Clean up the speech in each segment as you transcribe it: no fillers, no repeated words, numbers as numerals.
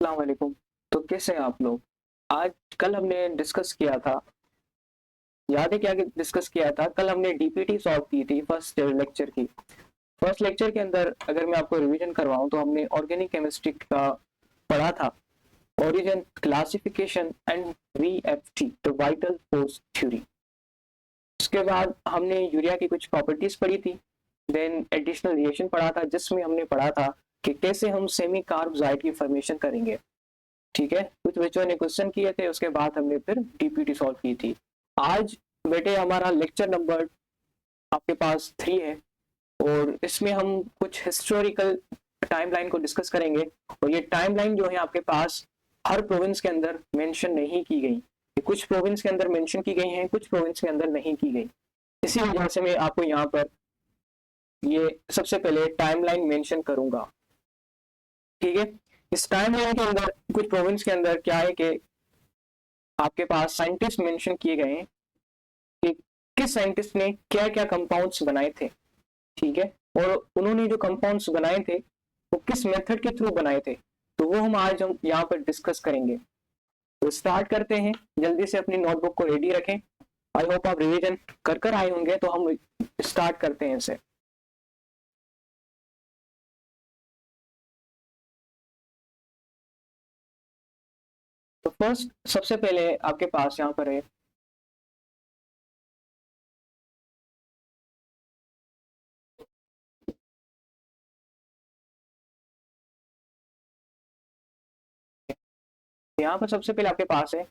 अस्सलाम वालेकुम। तो कैसे हैं आप लोग? आज कल हमने डिस्कस किया था, याद है क्या डिस्कस किया था? कल हमने डीपीटी सॉल्व की थी फर्स्ट लेक्चर की। फर्स्ट लेक्चर के अंदर अगर मैं आपको रिवीजन करवाऊं तो हमने ऑर्गेनिक केमिस्ट्री का पढ़ा था, origin, classification and VFT, the vital force theory. उसके बाद हमने यूरिया की कुछ प्रॉपर्टीज पढ़ी थी। देन एडिशनल रिएक्शन पढ़ा था जिसमें हमने पढ़ा था कि कैसे हम सेमी कार्बोजाइड की फॉर्मेशन करेंगे। ठीक है, कुछ बच्चों ने क्वेश्चन किए थे, उसके बाद हमने फिर डीपीटी सॉल्व की थी। आज बेटे हमारा लेक्चर नंबर आपके पास 3 है और इसमें हम कुछ हिस्टोरिकल टाइमलाइन को डिस्कस करेंगे। और ये टाइमलाइन जो है आपके पास हर प्रोविंस के अंदर मेंशन नहीं की गई, कुछ प्रोविंस के अंदर मेंशन की गई हैं, कुछ प्रोविंस के अंदर नहीं की गई। इसी वजह से मैं आपको यहाँ पर ये सबसे पहले टाइमलाइन मेंशन करूंगा। ठीक है, इस टाइमलाइन के अंदर कुछ प्रोविंस के अंदर क्या है कि आपके पास साइंटिस्ट मेंशन किए गए हैं कि किस साइंटिस्ट ने क्या क्या कंपाउंड्स बनाए थे। ठीक है, और उन्होंने जो कंपाउंड्स बनाए थे वो किस मेथड के थ्रू बनाए थे, तो वो हम यहाँ पर डिस्कस करेंगे। तो स्टार्ट करते हैं, जल्दी से अपनी नोटबुक को रेडी रखें। आई होप आप रिवीजन कर कर आए होंगे, तो हम स्टार्ट करते हैं इसे। तो फर्स्ट सबसे पहले आपके पास यहाँ पर है यहाँ पर सबसे पहले आपके पास है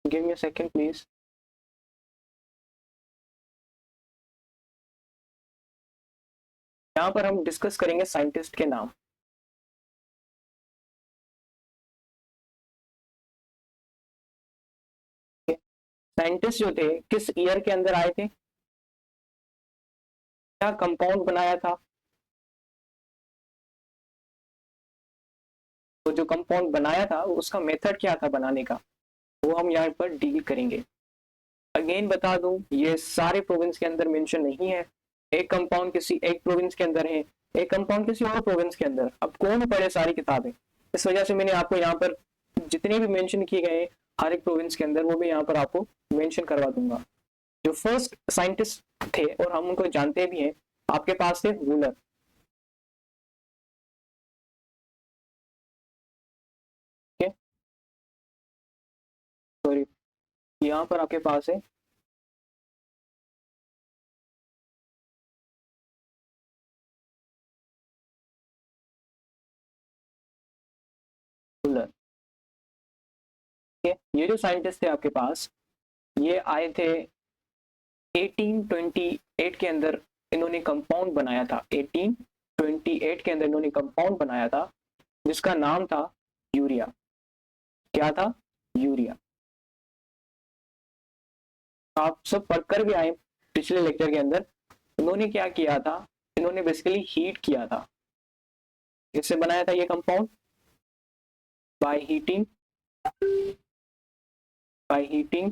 give me a second please. यहाँ पर हम डिस्कस करेंगे साइंटिस्ट के नाम। साइंटिस्ट जो थे किस ईयर के अंदर आए थे, क्या कंपाउंड बनाया था, तो जो कंपाउंड बनाया था उसका मेथड क्या था बनाने का, वो हम यहाँ पर डील करेंगे। अगेन बता दूं, ये सारे प्रोविंस के अंदर मेंशन नहीं है। एक कंपाउंड किसी एक प्रोविंस के अंदर है, एक कंपाउंड किसी और प्रोविंस के अंदर। अब कौन पढ़े सारी किताबें, इस वजह से मैंने आपको यहाँ पर जितने भी मेंशन किए गए हर एक प्रोविंस के अंदर वो भी यहाँ पर आपको मेंशन करवा दूंगा। जो फर्स्ट साइंटिस्ट थे और हम उनको जानते भी हैं, आपके पास थे वूलर। सॉरी, यहाँ पर आपके पास है वूलर। ये जो साइंटिस्ट थे आपके पास, ये आए थे 1828 के अंदर। इन्होंने कंपाउंड बनाया था 1828 के अंदर, इन्होंने कंपाउंड बनाया था जिसका नाम था यूरिया। क्या था? यूरिया। आप सब पढ़कर भी आए पिछले लेक्चर के अंदर। इन्होंने क्या किया था, इन्होंने बेसिकली हीट किया था। इससे बनाया था ये compound by heating, by heating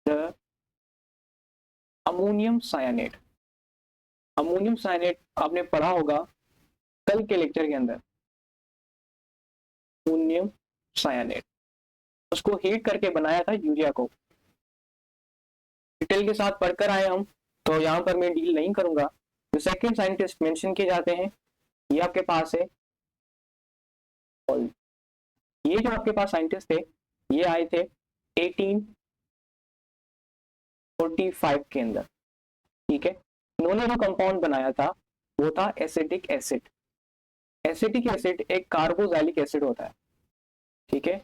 the ammonium cyanate. Ammonium cyanate आपने पढ़ा होगा कल के लेक्चर के अंदर। अमोनियम साइनेट, उसको हीट करके बनाया था यूरिया को। डिटेल के साथ पढ़कर आए हम, तो यहाँ पर मैं डील नहीं करूंगा। जो सेकंड साइंटिस्ट मेंशन किए जाते हैं, ये आपके पास है पॉल। ये जो आपके पास साइंटिस्ट थे, ये आए थे 1845 के अंदर। ठीक है, इन्होंने जो कंपाउंड बनाया था वो था एसिटिक एसिड। एसिटिक एसिड एक कार्बोक्सिलिक एसिड होता है। ठीक है,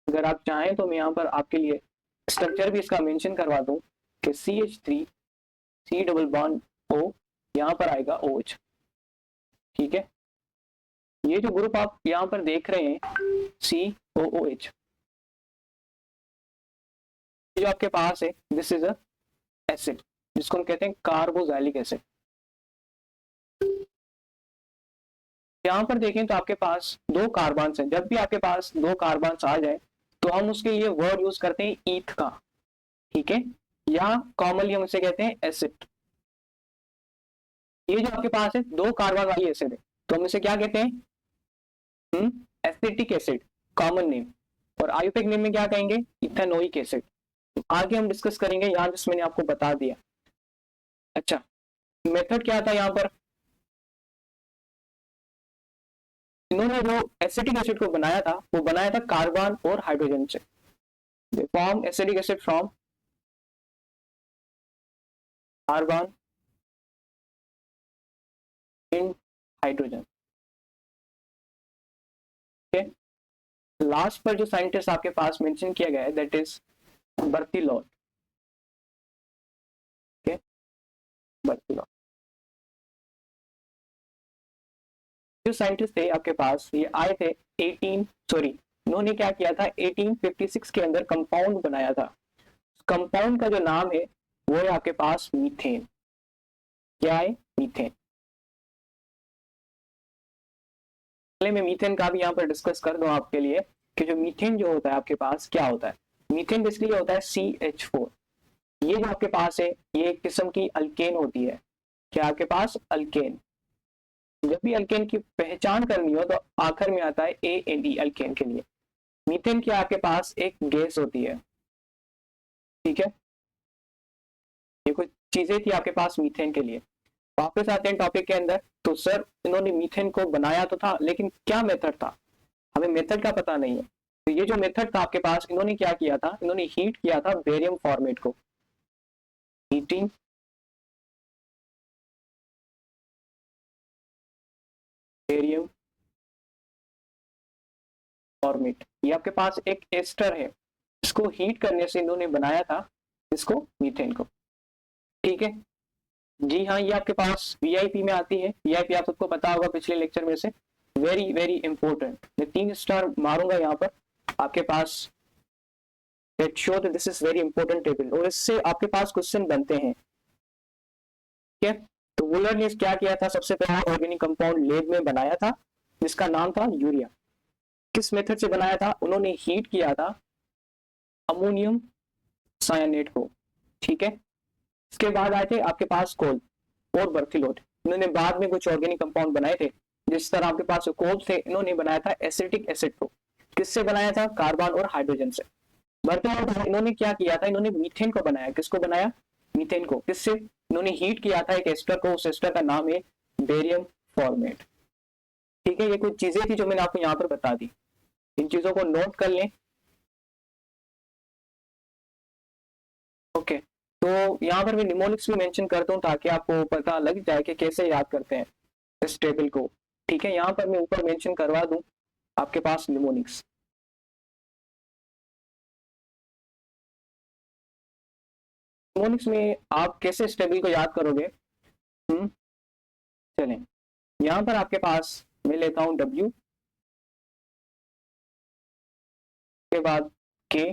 अगर आप चाहें तो मैं यहाँ पर आपके लिए स्ट्रक्चर भी इसका मेंशन करवा दूं कि CH3 C double bond O, यहाँ पर आएगा OH। ठीक है, ये जो ग्रुप आप यहाँ पर देख रहे हैं COOH, जो आपके पास है, दिस इज अ एसिड जिसको हम कहते हैं कार्बोक्सिलिक एसिड। यहाँ पर देखें तो आपके पास दो कार्बन्स हैं। जब भी आपके पास दो कार्बन्स आ जाए तो हम उसके लिए वर्ड यूज करते हैं ईथ का। ठीक है, या कॉमनली हम इसे कहते हैं एसिड। ये जो आपके पास है दो कार्बन वाली एसिड है, तो हम इसे क्या कहते हैं? Acetic acid, common name. और आयुर्वेदिक नेम में क्या कहेंगे? Ethanoic acid. आगे हम डिस्कस करेंगे, यहाँ जिस मैंने आपको बता दिया। अच्छा, मेथड क्या था यहाँ पर? इन्होंने जो एसिटिक एसिड को बनाया था वो बनाया था कार्बन और हाइड्रोजन से। Form acetic acid from carbon in hydrogen. Last पर जो साइंटिस्ट आपके पास मेंशन किया गया है दैट इज बर्थिलॉट। बर्थिलॉट जो साइंटिस्ट थे आपके पास, ये आए थे 18 सॉरी इन्होंने क्या किया था 1856 के अंदर कंपाउंड बनाया था। कंपाउंड का जो नाम है वो है आपके पास मीथेन। क्या है? मीथेन। पहले मैं मीथेन का भी यहाँ पर डिस्कस कर दूं आपके लिए कि जो मीथेन जो होता है आपके पास क्या होता है। मीथेन बेसिकली होता है CH4। ये जो आपके पास है ये एक किस्म की अल्केन होती है। क्या आपके पास? अल्केन। जब भी अल्केन की पहचान करनी हो तो आखिर में आता है ANE अल्केन के लिए। मीथेन की आपके पास एक गैस होती है, ठीक है। ये कुछ चीजें थी आपके पास मीथेन के लिए। वापस आते हैं टॉपिक के अंदर। तो सर इन्होंने मीथेन को बनाया तो था, लेकिन क्या मेथड था? हमें मेथड का पता नहीं है। तो ये जो मेथड था आपके पास, इन्होंने क्या किया था? इन्होंने हीट किया था बेरियम फॉर्मेट को। Heating barium format. ये आपके पास एक एस्टर है, इसको हीट करने से इन्होंने बनाया था इसको, मीथेन को। ठीक है जी हाँ, ये आपके पास वीआईपी में आती है। वीआईपी आप सबको पता होगा पिछले लेक्चर में से। Very very important. मैं 3 स्टार मारूंगा यहाँ पर आपके पास। Let show that this is very important table, और इससे आपके पास क्वेश्चन बनते हैं। ठीक है, तो वुलर ने क्या किया था? सबसे पहला ऑर्गेनिक कंपाउंड लेब में बनाया था जिसका नाम था यूरिया। किस मेथड से बनाया था? उन्होंने हीट किया था अमोनियम साइनेट को। ठीक है, इसके बाद आए थे आपके पास कोल और बर्थिलोट। इन्होंने बाद में कुछ ऑर्गेनिक कंपाउंड बनाए थे। जिस तरह आपके पास कोल थे, इन्होंने बनाया था एसिटिक एसिड को। किससे बनाया था? कार्बन और हाइड्रोजन से। बर्थिलोट इन्होंने क्या किया था? इन्होंने मीथेन को बनाया। किसको बनाया? मीथेन को। किससे? इन्होंने हीट किया था एक एस्टर को, उस एस्टर का नाम है बेरियम फॉर्मेट। ठीक है, ये कुछ चीजें थी जो मैंने आपको यहाँ पर बता दी। इन चीजों को नोट कर लें। ओके, तो यहाँ पर मैं निमोनिक्स भी मेंशन करता हूँ ताकि आपको पता लग जाए कि कैसे याद करते हैं इस टेबल को। ठीक है, यहाँ पर मैं ऊपर मेंशन करवा दूं आपके पास निमोनिक्स। निमोनिक्स में आप कैसे इस टेबल को याद करोगे? चलें, यहाँ पर आपके पास मैं लेता हूँ W के बाद K,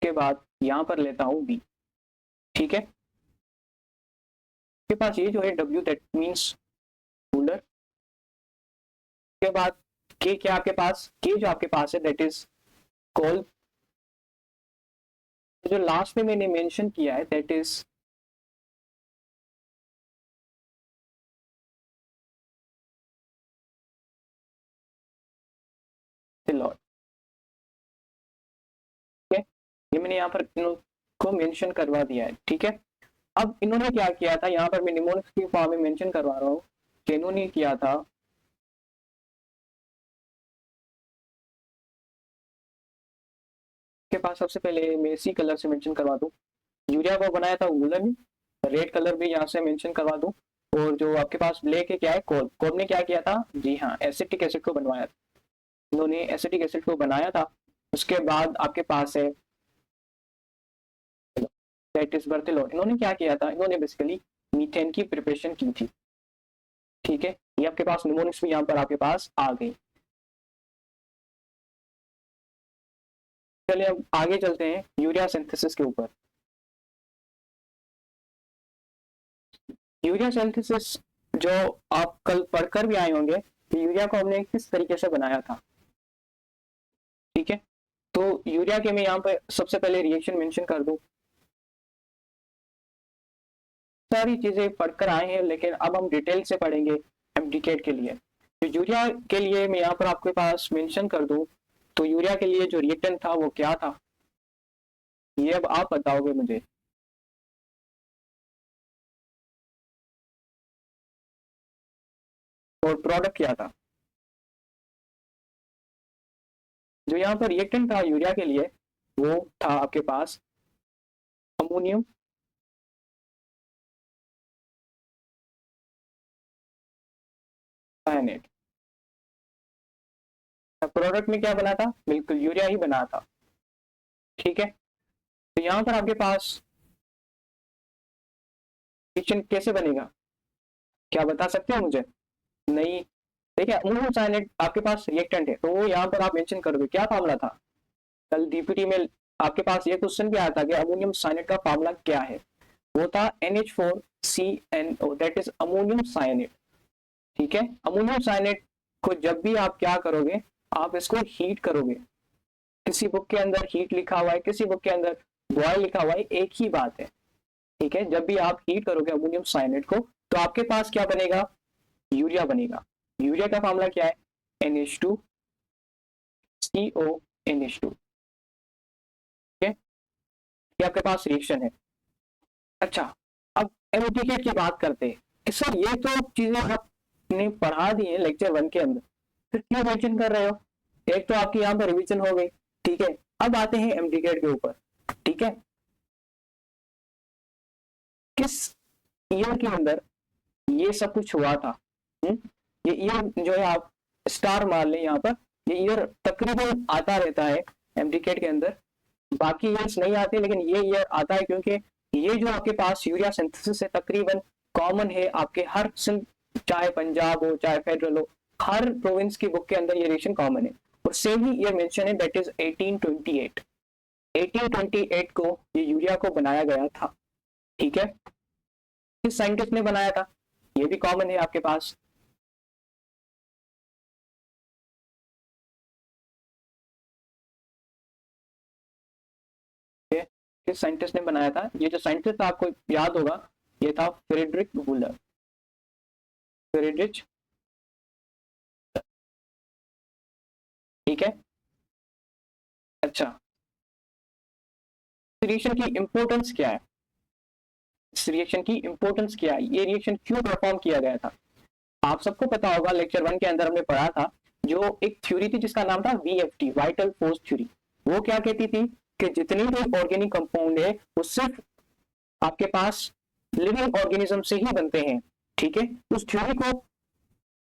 के बाद यहाँ पर लेता हूँ B। ठीक है, के पास ये जो है W दैट मीन्स कूलर। के बाद K क्या आपके पास? K जो आपके पास है दैट इज कोल। जो लास्ट में मैंने मेंशन किया है दैट इज सिलॉट। ठीक है, ये मैंने यहाँ पर को मेंशन करवा दिया है। ठीक है, अब इन्होंने क्या किया था? यहाँ पर मैं निमोनिक्स की फॉर्म में मेंशन करवा रहा हूँ कि इन्होंने किया था के पास। सबसे पहले मैं इसी कलर से मेंशन करवा दूं, यूरिया को बनाया था वुलन। रेड कलर भी यहाँ से मेंशन करवा दूं। और जो आपके पास ब्लैक है क्या है? कोल। कोल ने क्या किया था? जी हाँ, एसिटिक एसिड को बनवाया था। इन्होंने एसिटिक एसिड को बनाया था। उसके बाद आपके पास है दैट इज बर्थिलोट। इन्होंने क्या किया था? इन्होंने बेसिकली मीथेन की प्रिपरेशन की थी। ठीक है, ये आपके पास निमोनिक्स भी यहाँ पर आपके पास आ गई। चलिए अब आगे चलते हैं यूरिया सिंथेसिस के ऊपर। यूरिया सिंथेसिस जो आप कल पढ़कर भी आए होंगे कि यूरिया को हमने किस तरीके से बनाया था। ठीक है, तो यूरिया के मैं यहाँ पे सबसे पहले रिएक्शन मेंशन कर दूं। सारी चीजें पढ़कर आए हैं, लेकिन अब हम डिटेल से पढ़ेंगे एमडीकेट के लिए। तो यूरिया के लिए मैं यहाँ पर आपके पास मेंशन कर दूं, तो यूरिया के लिए जो रिएक्टेंट था वो क्या था, ये अब आप बताओगे मुझे। और प्रोडक्ट क्या था। जो यहाँ पर रिएक्टेंट था यूरिया के लिए वो था आपके पास अमोनियम साइनेट। प्रोडक्ट में क्या बना था, बिल्कुल यूरिया ही बना था। ठीक है, तो यहाँ पर आपके पास रिएक्शन कैसे बनेगा, क्या बता सकते हो मुझे। नहीं, देखिए अमोनियम साइनेट आपके पास रिएक्टेंट है, तो वो यहाँ पर आप मेंशन करोगे क्या फार्मूला था। कल डीपीटी में आपके पास ये क्वेश्चन भी आया था कि अमोनियम साइनेट का फार्मूला क्या है, वो था NH4CNO, दैट इज अमोनियम साइनेट। ठीक है, अमोनियम साइनेट को जब भी आप क्या करोगे, आप इसको हीट करोगे। किसी बुक के अंदर हीट लिखा हुआ है, किसी बुक के अंदर बॉयल लिखा हुआ है, एक ही बात है। ठीक है, जब भी आप हीट करोगे अमोनियम साइनेट को, तो आपके पास क्या बनेगा, यूरिया बनेगा। यूरिया का फार्मूला क्या है, NH2CONH2। ठीक है, ये आपके पास रिएक्शन है। अच्छा, अब एमडीकेट की बात करते हैं कि सर ये तो चीजें आपने पढ़ा दी है लेक्चर 1 के अंदर, फिर क्यों मेंशन कर रहे हो। एक तो आपकी यहाँ पर रिवीजन हो गई। ठीक है, अब आते हैं एमडीकेट के ऊपर। ठीक है, किस ईयर के अंदर ये सब कुछ हुआ था। ये ईयर जो है आप स्टार मान लें यहाँ पर, ये ईयर तकरीबन आता रहता है एमडीकेट के अंदर। बाकी ईयर्स नहीं आते, लेकिन ये ईयर आता है क्योंकि ये जो आपके पास यूरिया सिंथेसिस है तकरीबन कॉमन है आपके हर, चाहे पंजाब हो चाहे फेडरल हो, हर प्रोविंस की बुक के अंदर ये रिएक्शन कॉमन है। और सेम ही ईयर मेंशन है, दैट इज 1828। 1828 को ये यूरिया को बनाया गया था। ठीक है, किस साइंटिस्ट ने बनाया था, ये भी कॉमन है आपके पास। किस साइंटिस्ट ने बनाया था, ये जो साइंटिस्ट आपको याद होगा, ये था फ्रेडरिक वूलर। फ्रेडरिच, ठीक है। अच्छा, रिएक्शन की इंपॉर्टेंस क्या है, इस रिएक्शन की इंपॉर्टेंस क्या है, ये रिएक्शन क्यों परफॉर्म किया गया था। आप सबको पता होगा, लेक्चर 1 के अंदर हमने पढ़ा था, जो एक थ्योरी थी जिसका नाम था VFT, वाइटल फोर्स थ्योरी। वो क्या कहती थी कि जितने भी ऑर्गेनिक कंपाउंड है वो सिर्फ आपके पास लिविंग ऑर्गेनिज्म से ही बनते हैं। ठीक है, उस थ्योरी को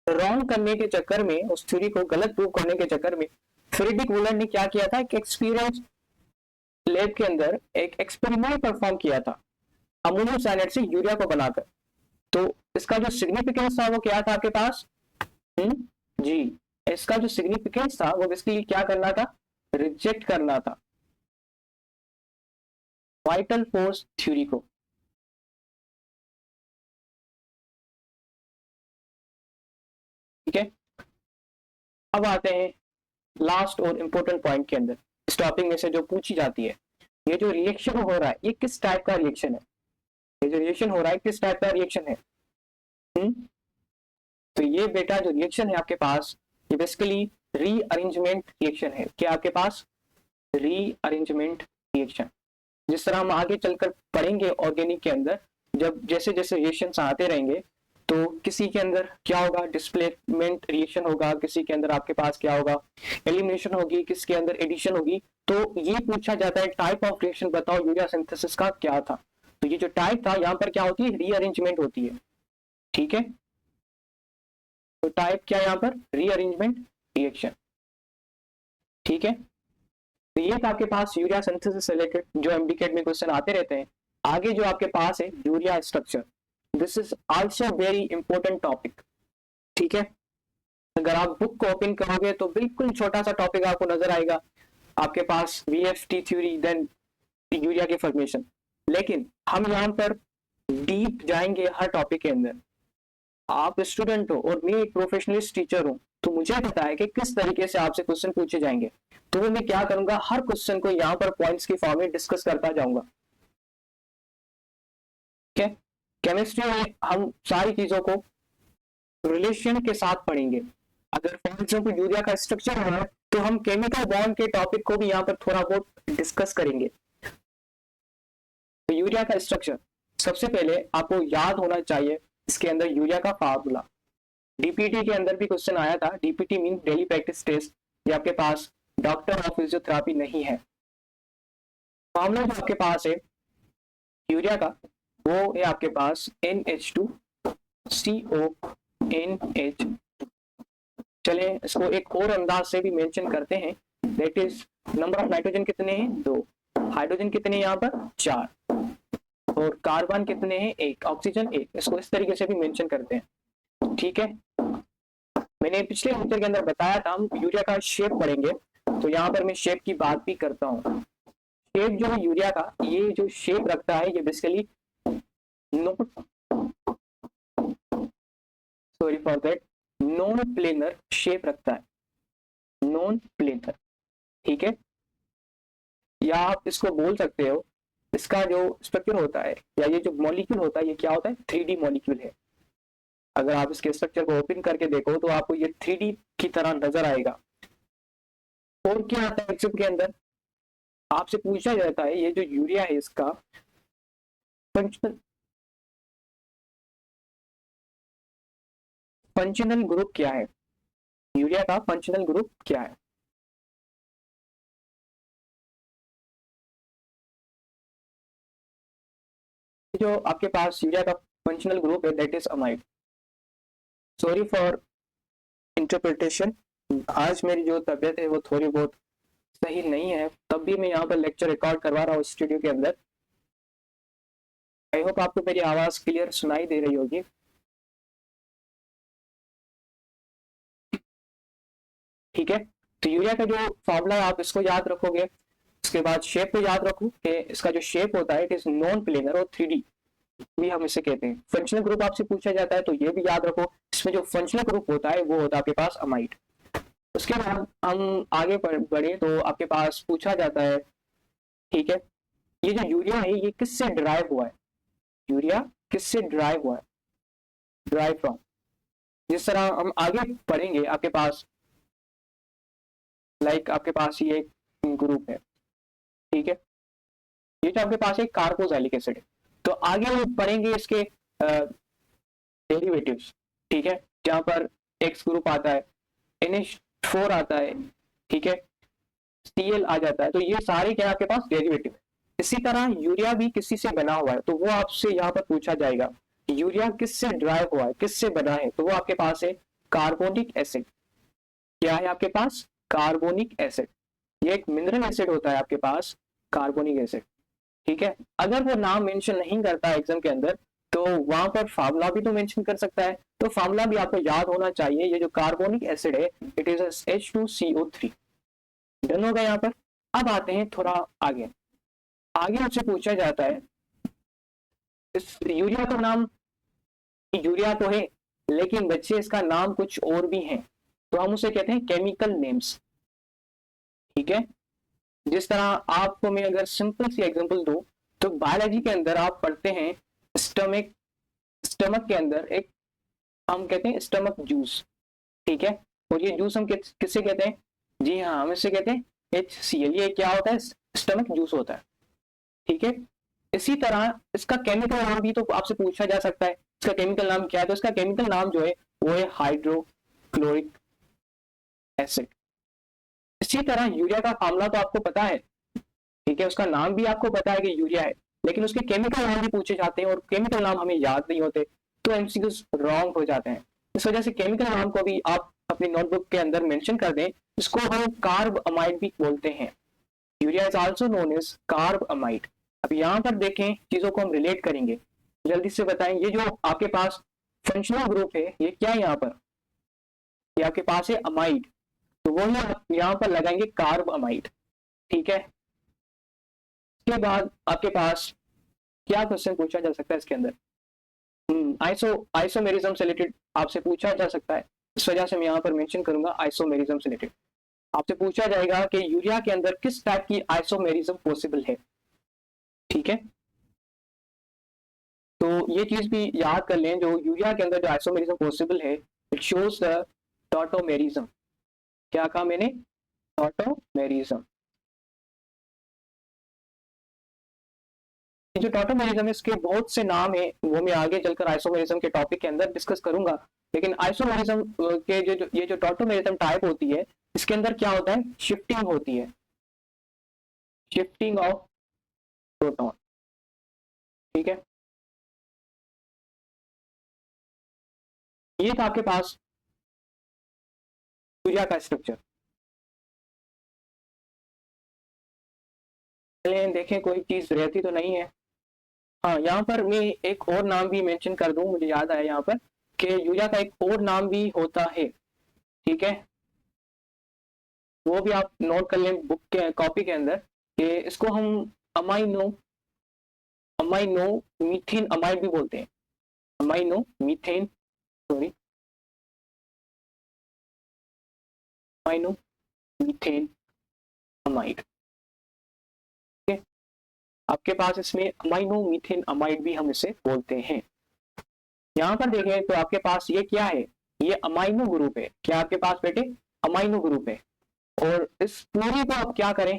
रॉन्ग करने के चक्कर में, उस थ्योरी को गलत प्रूव करने के चक्कर में फ्रेडरिक वूलर ने क्या किया था, एक एक्सपीरियंस लैब के अंदर एक एक्सपेरिमेंट परफॉर्म किया था अमोनियम साइनेट से यूरिया को बनाकर। तो इसका जो सिग्निफिकेंस था वो क्या था आपके पास, जी, इसका जो सिग्निफिकेंस था वो बेसिकली क्या करना था, रिजेक्ट करना था वाइटल फोर्स थ्योरी को। ठीक है, अब आते हैं लास्ट और इंपॉर्टेंट पॉइंट के अंदर, इस टॉपिक में से जो पूछी जाती है, ये जो रिएक्शन हो रहा है ये किस टाइप का रिएक्शन है, ये जो रिएक्शन हो रहा है किस टाइप का रिएक्शन है। तो ये बेटा जो रिएक्शन है आपके पास, ये बेसिकली रीअरेंजमेंट रिएक्शन है। क्या आपके पास, रीअरेंजमेंट रिएक्शन। जिस तरह हम आगे चलकर पढ़ेंगे ऑर्गेनिक के अंदर, जब जैसे जैसे रिएक्शंस आते रहेंगे, तो किसी के अंदर क्या होगा, डिस्प्लेसमेंट रिएक्शन होगा, किसी के अंदर आपके पास क्या होगा, एलिमिनेशन होगी, किसी के अंदर एडिशन होगी। तो ये पूछा जाता है टाइप ऑफ रिएक्शन बताओ यूरिया सिंथेसिस का क्या था। तो ये जो टाइप था यहाँ पर क्या होती है, रीअरेंजमेंट होती है। ठीक है, तो टाइप क्या है यहाँ पर, रीअरेंजमेंट रिएक्शन। ठीक है, तो ये था आपके पास यूरिया सिंथेसिस से रिलेटेड जो एमडीकेट में क्वेश्चन आते रहते हैं। आगे जो आपके पास है urea structure, this is also very important topic. ठीक है, अगर आप बुक को ओपन करोगे तो बिल्कुल छोटा सा टॉपिक आपको नजर आएगा, आपके पास VFT थ्योरी, देन यूरिया की फॉर्मेशन। लेकिन हम यहाँ पर डीप जाएंगे हर टॉपिक के अंदर। आप स्टूडेंट हो और मैं एक प्रोफेशनलिस्ट टीचर हूँ, तो मुझे पता है कि किस तरीके से आपसे क्वेश्चन पूछे जाएंगे। तो मैं क्या करूंगा, हर क्वेश्चन को यहाँ पर पॉइंट्स की फॉर्म में डिस्कस करता जाऊंगा। ठीक है, केमिस्ट्री में हम सारी चीजों को रिलेशन के साथ पढ़ेंगे। अगर फॉर एग्जाम्पल यूरिया का स्ट्रक्चर है तो हम केमिकल बॉन्ड के टॉपिक को भी यहाँ पर थोड़ा बहुत डिस्कस करेंगे। तो यूरिया का स्ट्रक्चर सबसे पहले आपको याद होना चाहिए, इसके अंदर यूरिया का फार्मूला। डीपीटी के अंदर भी क्वेश्चन आया था, DPT mean daily practice test. ये आपके पास डॉक्टर ऑफ फिजियोथेरेपी नहीं है। फार्मूला जो आपके पास है यूरिया का वो है आपके पास NH2CONH। चले इसको एक और अंदाज से भी मेंशन करते हैं, that is number of nitrogen कितने हैं 2, हाइड्रोजन कितने यहाँ पर 4 और कार्बन कितने हैं 1, ऑक्सीजन 1। इसको इस तरीके से भी मेंशन करते हैं। ठीक है, मैंने पिछले लेक्चर के अंदर बताया था हम यूरिया का शेप पढ़ेंगे, तो यहाँ पर मैं शेप की बात भी करता हूँ। शेप जो है यूरिया का, ये जो शेप रखता है ये बेसिकली नॉन प्लेनर शेप रखता है, नॉन प्लेनर। ठीक है, या आप इसको बोल सकते हो इसका जो स्ट्रक्चर होता है या ये जो मॉलिक्यूल होता है ये क्या होता है 3D मॉलिक्यूल है। अगर आप इसके स्ट्रक्चर को ओपन करके देखो तो आपको ये 3D की तरह नजर आएगा। और क्या आता है एग्जाम के अंदर आपसे पूछा जाता है ये जो यूरिया है इसका फंक्शनल ग्रुप क्या है, यूरिया का फंक्शनल ग्रुप क्या है। जो आपके पास यूरिया का फंक्शनल ग्रुप है that is amide. Sorry for interpretation, आज मेरी जो तबीयत है वो थोड़ी बहुत सही नहीं है, तब भी मैं यहाँ पर लेक्चर रिकॉर्ड करवा रहा हूँ स्टूडियो के अंदर। आई होप आपको मेरी आवाज क्लियर सुनाई दे रही होगी। ठीक है, तो यूरिया का जो फॉर्मूला है आप इसको याद रखोगे। उसके बाद शेप को याद रखो कि इसका जो शेप होता है इट इज नॉन प्लेनर और 3D भी हम इसे कहते हैं। फंक्शनल ग्रुप आपसे पूछा जाता है तो ये भी याद रखो, इसमें जो फंक्शनल ग्रुप होता है वो होता है आपके पास अमाइड। उसके बाद हम आगे बढ़े तो आपके पास पूछा जाता है, ठीक है, ये जो यूरिया है ये किससे डिराइव हुआ है, यूरिया किससे डिराइव हुआ है, डिराइव फ्रॉम। जिस तरह हम आगे पढ़ेंगे आपके पास लाइक आपके पास ये एक ग्रुप है, ठीक है, ये जो आपके पास एक कार्बोक्सिलिक एसिड है, तो आगे हम पढ़ेंगे इसके डेरिवेटिव्स। ठीक है, जहां पर एक्स ग्रुप आता है, NH4 आता है, ठीक है, Cl आ जाता है, तो ये सारे क्या है आपके पास डेरिवेटिव है। इसी तरह यूरिया भी किसी से बना हुआ है, तो वो आपसे यहाँ पर पूछा जाएगा यूरिया किससे ड्राइव हुआ है, किससे बना है, तो वो आपके पास है कार्बोनिक एसिड। क्या है आपके पास कार्बोनिक एसिड, ये एक मिनरल एसिड होता है आपके पास कार्बोनिक एसिड। ठीक है, अगर वो नाम मेंशन नहीं करता है एग्जाम के अंदर तो वहां पर फार्मूला भी तो मेंशन कर सकता है, तो फार्मूला भी आपको याद होना चाहिए। ये जो कार्बोनिक एसिड है इट इज H2CO3। डन होगा यहाँ पर। अब आते हैं थोड़ा आगे, आगे आपसे पूछा जाता है इस यूरिया का नाम, यूरिया तो है लेकिन बच्चे इसका नाम कुछ और भी है, तो हम उसे कहते हैं केमिकल नेम्स। ठीक है, जिस तरह आपको मैं अगर सिंपल सी एग्जांपल दूं तो बायोलॉजी के अंदर आप पढ़ते हैं स्टमक, स्टमक के अंदर एक हम कहते हैं स्टमक जूस। ठीक है, और ये जूस हम किससे कहते हैं, जी हाँ हम इससे कहते हैं HCl। ये क्या होता है स्टमक जूस होता है। ठीक है, इसी तरह इसका केमिकल नाम भी तो आपसे पूछा जा सकता है, इसका केमिकल नाम क्या है, तो इसका केमिकल नाम जो है वो है हाइड्रोक्लोरिक एसिड। इसी तरह यूरिया का फार्मूला तो आपको पता है, ठीक है, उसका नाम भी आपको पता है कि यूरिया है, लेकिन उसके केमिकल नाम भी पूछे जाते हैं और केमिकल नाम हमें याद नहीं होते तो एमसीक्यूज रॉन्ग हो जाते हैं। इस वजह से केमिकल नाम को भी आप अपनी नोटबुक के अंदर मेंशन कर दें, इसको हम कार्ब अमाइड भी बोलते हैं। Urea is also known as carbamide. अब यहाँ पर देखें चीजों को हम रिलेट करेंगे, जल्दी से बताएं। ये जो आपके पास फंक्शनल ग्रुप है ये क्या है, यहाँ पर ये आपके पास है अमाइड, तो वही आप यहाँ पर लगाएंगे कार्ब अमाइड। ठीक है, इसके बाद आपके पास क्या क्वेश्चन पूछा जा सकता है इसके अंदर, आइसोमेरिज्म से रिलेटेड आपसे पूछा जा सकता है, इस वजह से मैं यहाँ पर मेंशन करूंगा आइसोमेरिज्म से रिलेटेड। आपसे पूछा जाएगा कि यूरिया के अंदर किस टाइप की आइसोमेरिज्म पॉसिबल है। ठीक है, तो ये चीज भी याद कर लें, जो यूरिया के अंदर जो आइसोमेरिज्म पॉसिबल है, इट शोज द टॉटोमेरिज्म। क्या कहा मैंने? टॉटोमेरिज्म। जो टॉटोमेरिज्म है इसके बहुत से नाम है, वो मैं आगे चलकर आइसोमेरिज्म के टॉपिक के अंदर डिस्कस करूंगा। लेकिन आइसोमेरिज्म के ये जो टॉटोमेरिज्म टाइप होती है, इसके अंदर क्या होता है? शिफ्टिंग होती है, शिफ्टिंग ऑफ प्रोटॉन। ठीक है, ये था आपके पास यूरिया का स्ट्रक्चर। चलिए देखें कोई चीज रहती तो नहीं है। हाँ, यहाँ पर मैं एक और नाम भी मेंशन कर दूं, मुझे याद आया यहाँ पर कि यूरिया का एक और नाम भी होता है। ठीक है, वो भी आप नोट कर लें बुक के कॉपी के अंदर कि इसको हम अमाइनो अमाइनो मीथेन अमाइड भी बोलते हैं। Amino methane, sorry, amino methane amide. आपके पास इसमें अमाइनो मीथेन अमाइड भी हम इसे बोलते हैं। यहाँ पर देखें तो आपके पास ये क्या है? ये अमाइनो ग्रुप है। क्या आपके पास बेटे? अमाइनो ग्रुप है। और इस पूरी को आप क्या करें?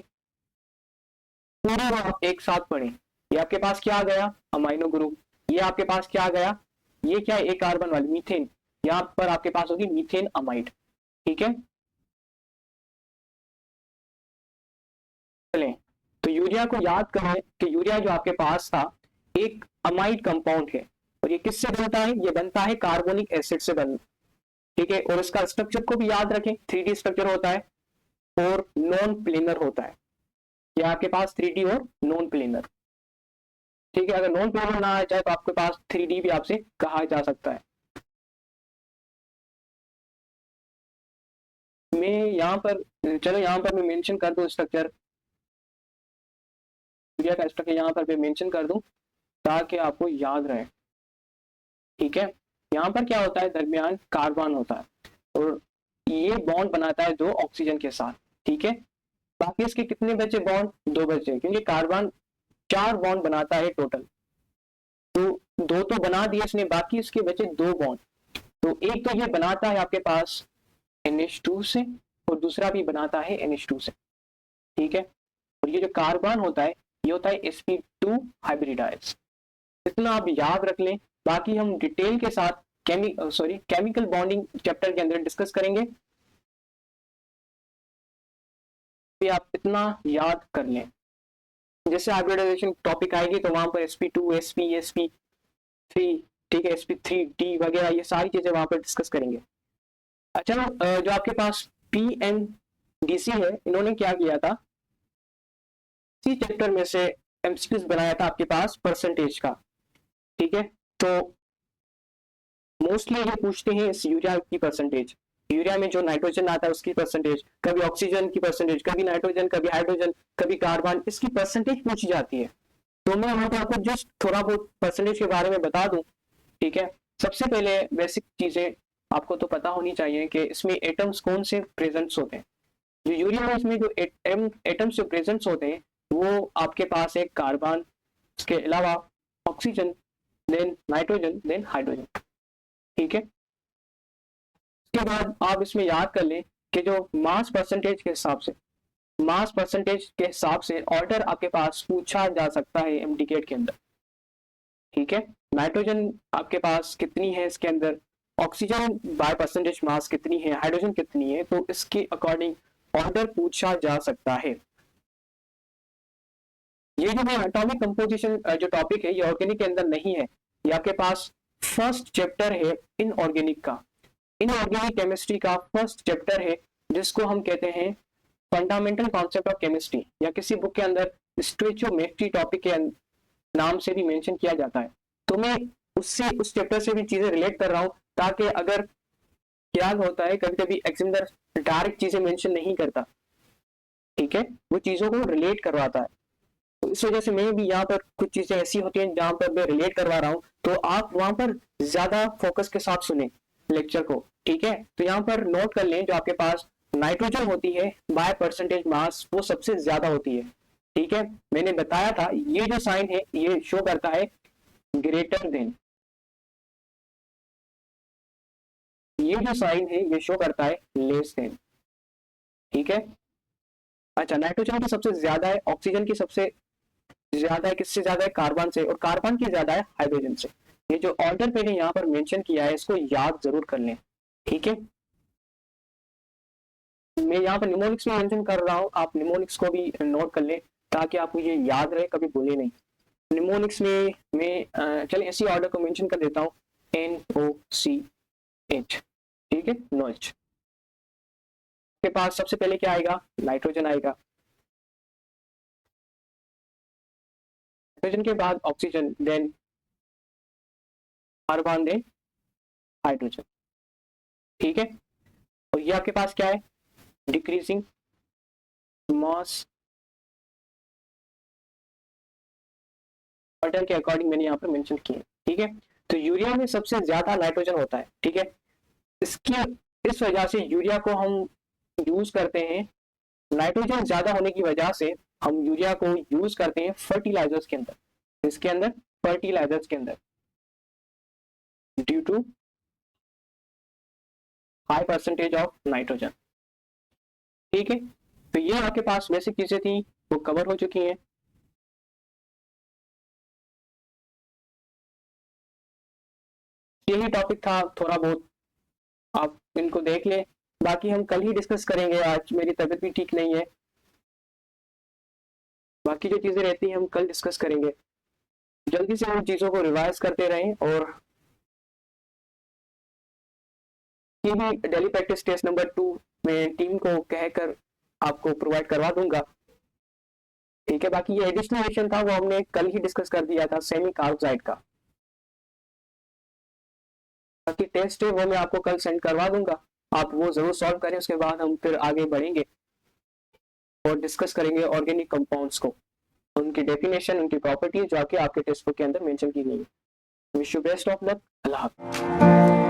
पूरी को आप एक साथ पढ़ें। ये आपके पास क्या आ गया? Amino group. ये आपके पास क्या आ गया? ये क्या है? एक कार्बन वाली मीथेन। यहाँ पर आपके पास होगी मीथेन अमाइड। ठीक है, चलें तो यूरिया को याद करें कि यूरिया जो आपके पास था एक अमाइड कंपाउंड है, और ये किससे बनता है? ये बनता है कार्बोनिक एसिड से बन। ठीक है, और इसका स्ट्रक्चर को भी याद रखें, 3D स्ट्रक्चर होता है और नॉन प्लेनर होता है। ये आपके पास 3D और नॉन प्लेनर। ठीक है, अगर नॉन प्लेनर ना आ जाए तो आपके पास 3D भी आपसे कहा जा सकता है। मैं यहाँ पर, चलो यहाँ पर मैं मेंशन कर दूं स्ट्रक्चर, यूरिया का स्ट्रक्चर यहाँ पर मैं मेंशन कर दूं ताकि आपको याद रहे। ठीक है, यहाँ पर क्या होता है? दरमियान कार्बन होता है और ये बॉन्ड बनाता है दो ऑक्सीजन के साथ। ठीक है, बाकी इसके कितने बचे बॉन्ड? दो बचे, क्योंकि कार्बन 4 बॉन्ड बनाता है टोटल। तो दो तो बना दिए इसने, बाकी इसके बचे 2 बॉन्ड। तो एक तो ये बनाता है आपके पास NH2 से, और दूसरा भी बनाता है NH2 से। ठीक है, और ये जो कार्बन होता है ये होता है sp2 हाइब्रिडाइज। इतना आप याद रख लें, बाकी हम डिटेल के साथ केमिकल बॉन्डिंग चैप्टर के अंदर डिस्कस करेंगे। भी आप इतना याद कर लें, जैसे हाइब्रिडाइजेशन टॉपिक आएगी तो वहां पर sp2 sp sp3, ठीक है, sp3d वगैरह ये सारी चीजें वहां पर डिस्कस करेंगे। अच्छा, जो आपके पास PNDC है, इन्होंने क्या किया था? इसी चैप्टर में से एमसीक्यूज बनाया था आपके पास परसेंटेज का। ठीक है, तो मोस्टली ये पूछते हैं इस यूरिया की परसेंटेज, यूरिया में जो नाइट्रोजन आता है उसकी परसेंटेज, कभी ऑक्सीजन की परसेंटेज, कभी नाइट्रोजन, कभी हाइड्रोजन, कभी कार्बन, इसकी परसेंटेज पूछी जाती है। तो मैं वहां पर आपको जस्ट थोड़ा बहुत परसेंटेज के बारे में बता दूं। ठीक है, सबसे पहले बेसिक चीजें आपको तो पता होनी चाहिए कि इसमें एटम्स कौन से प्रेजेंट्स होते हैं। जो यूरिया है इसमें जो एटम्स जो प्रेजेंट्स होते हैं वो आपके पास एक कार्बन, इसके अलावा oxygen, then nitrogen, then hydrogen. ठीक है, इसके बाद आप इसमें याद कर लें कि जो मास परसेंटेज के हिसाब से ऑर्डर आपके पास पूछा जा सकता है एमडीकेट के अंदर। ठीक है, नाइट्रोजन आपके पास कितनी है इसके अंदर, ऑक्सीजन बाय परसेंटेज मास कितनी है, हाइड्रोजन कितनी है, तो इसके अकॉर्डिंग ऑर्डर पूछा जा सकता है। ये जो है एटॉमिक कंपोजिशन जो टॉपिक है ये ऑर्गेनिक के अंदर नहीं है, ये आपके पास फर्स्ट चैप्टर है इनऑर्गेनिक का, इनऑर्गेनिक केमिस्ट्री का फर्स्ट चैप्टर है, जिसको हम कहते हैं फंडामेंटल कॉन्सेप्ट ऑफ केमिस्ट्री, या किसी बुक के अंदर स्टोइचियोमेट्री टॉपिक के नाम से भी मेंशन किया जाता है। तो मैं उस चैप्टर से भी चीजें रिलेट कर रहा हूँ, ताकि अगर क्या होता है कभी कभी एग्जामिनर डायरेक्ट चीजें मेंशन नहीं करता, ठीक है, वो चीजों को रिलेट करवाता है। तो इस वजह से मैं भी यहाँ पर कुछ चीजें ऐसी होती हैं जहां पर मैं रिलेट करवा रहा हूँ, तो आप वहां पर ज्यादा फोकस के साथ सुने लेक्चर को। ठीक है, तो यहाँ पर नोट कर लें, जो आपके पास नाइट्रोजन होती है बाय परसेंटेज मास वो सबसे ज्यादा होती है। ठीक है, मैंने बताया था ये जो साइन है ये शो करता है ग्रेटर देन, ये जो साइन है ये शो करता है लेस देन, ठीक है। अच्छा, नाइट्रोजन की सबसे ज्यादा है, ऑक्सीजन की सबसे ज्यादा है, किससे ज्यादा है, कार्बन से, और कार्बन की ज्यादा है हाइड्रोजन से। ये जो ऑर्डर मैंने यहाँ पर मेंशन किया है इसको याद जरूर कर लें, ठीक है। मैं यहाँ पर निमोनिक्स में मेंशन कर रहा हूँ, आप निमोनिक्स को भी नोट कर लें ताकि आपको ये याद रहे, कभी भूले नहीं। निमोनिक्स में मैं चलिए इसी ऑर्डर को मेंशन कर देता हूँ, NOCH, ठीक है, नोच के पास सबसे पहले क्या आएगा, नाइट्रोजन आएगा, नाइट्रोजन के बाद oxygen, then carbon, then hydrogen, ठीक है। और ये आपके पास क्या है, डिक्रीजिंग मास ऑर्डर के अकॉर्डिंग मैंने यहाँ पर मेंशन किया, ठीक है। तो यूरिया में सबसे ज्यादा नाइट्रोजन होता है, ठीक है। इसकी इस वजह से यूरिया को हम यूज करते हैं, नाइट्रोजन ज्यादा होने की वजह से हम यूरिया को यूज करते हैं फर्टिलाइजर्स के अंदर, इसके अंदर फर्टिलाइजर्स के अंदर, due to high percentage of nitrogen, ठीक है। तो ये आपके पास बेसिक चीजें थी वो कवर हो चुकी हैं। यही टॉपिक था, थोड़ा बहुत आप इनको देख लें, बाकी हम कल ही डिस्कस करेंगे, आज मेरी तबीयत भी ठीक नहीं है, बाकी जो चीजें रहती हैं हम कल डिस्कस करेंगे। जल्दी से उन चीजों को रिवाइज करते रहें, और ये भी डेली प्रैक्टिस टेस्ट नंबर 2 में टीम को कहकर आपको प्रोवाइड करवा दूंगा, ठीक है। बाकी ये एडिशनल था वो हमने कल ही डिस्कस कर दिया था, सेमी कार्बोजाइड का। बाकी टेस्ट है वो मैं आपको कल सेंड करवा दूंगा, आप वो जरूर सॉल्व करें, उसके बाद हम फिर आगे बढ़ेंगे और डिस्कस करेंगे ऑर्गेनिक कंपाउंड्स को, उनकी डेफिनेशन, उनकी प्रॉपर्टीज जो आपके टेक्स्ट बुक के अंदर मेंशन की गई है। Wish you best of luck, अल्लाह हाफ़िज़।